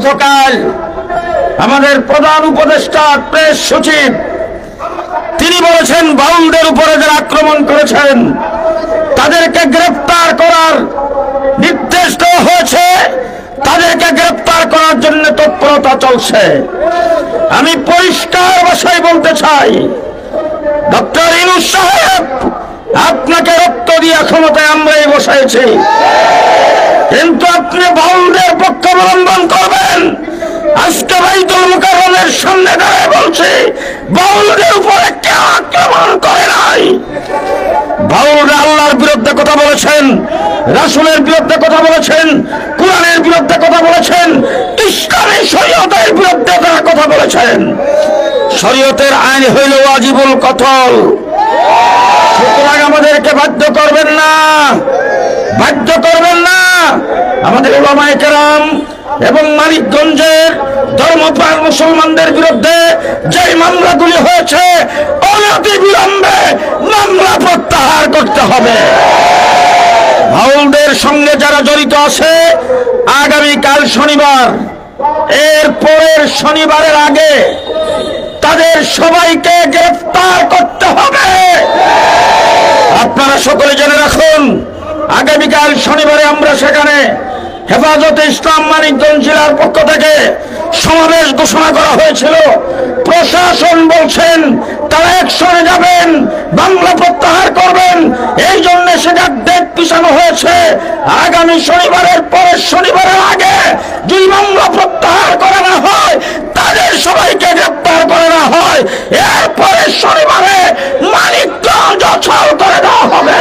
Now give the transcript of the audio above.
গতকাল আমাদের প্রধান উপদেষ্টা প্রেস সচিব তিনি বলেছেন বাউলদের উপরে যারা আক্রমণ করেছেন তাদেরকে গ্রেফতার করার নির্দেশ দেওয়া হয়েছে, তাদেরকে গ্রেফতার করার জন্য তৎপরতা চলছে। আমি পরিষ্কার ভাষায় বলতে চাই, ডক্টর ইউনূস সাহেব, আপনাকে রক্ত দিয়ে ক্ষমতায় আমরাই বসাইছি, কিন্তু আপনি বাউলদের পক্ষ অবলম্বন করবেন। আজকে বাইতুল মুকাররমের সামনে দাঁড়িয়ে বলছি, বাউলদের উপরে কেউ আক্রমণ করে নাই। বাউলরা আল্লাহর বিরুদ্ধে কথা বলেছেন, রাসূলের বিরুদ্ধে কথা বলেছেন, কোরআনের বিরুদ্ধে কথা বলেছেন, ইসলামী শরীয়তের বিরুদ্ধে তারা কথা বলেছেন। শরীয়তের আইন হইল ওয়াজিবুল কতল। সুতরাং আমাদেরকে বাধ্য করবেন না, বাধ্য করবেন না। আমাদের উলামায়ে কেরাম এবং মানিকগঞ্জের ধর্মপ্রাণ মুসলমানদের বিরুদ্ধে যে মামলাগুলি হয়েছে অনতি বিলম্বে মামলা প্রত্যাহার করতে হবে। বাউলদের সঙ্গে যারা জড়িত আছে আগামীকাল শনিবার, এর পরের শনিবারের আগে তাদের সবাইকে গ্রেফতার করতে হবে। আপনারা সকলে জেনে রাখুন, আগামীকাল শনিবারে আমরা সেখানে হেফাজতে ইসলাম মানিকগঞ্জ জেলার পক্ষ থেকে সমাবেশ ঘোষণা করা হয়েছিল। প্রশাসন বলছেন তারা অ্যাকশনে যাবেন, বাংলা প্রত্যাহার করবেন, এই জন্য সেটা ডেট পিছানো হয়েছে। আগামী শনিবারের পরের শনিবারের আগে যদি মামলা প্রত্যাহার করা না হয়, তাদের সবাইকে গ্রেফতার করা না হয়, এরপরে শনিবারে মানিকগঞ্জ অচল করে দেওয়া হবে।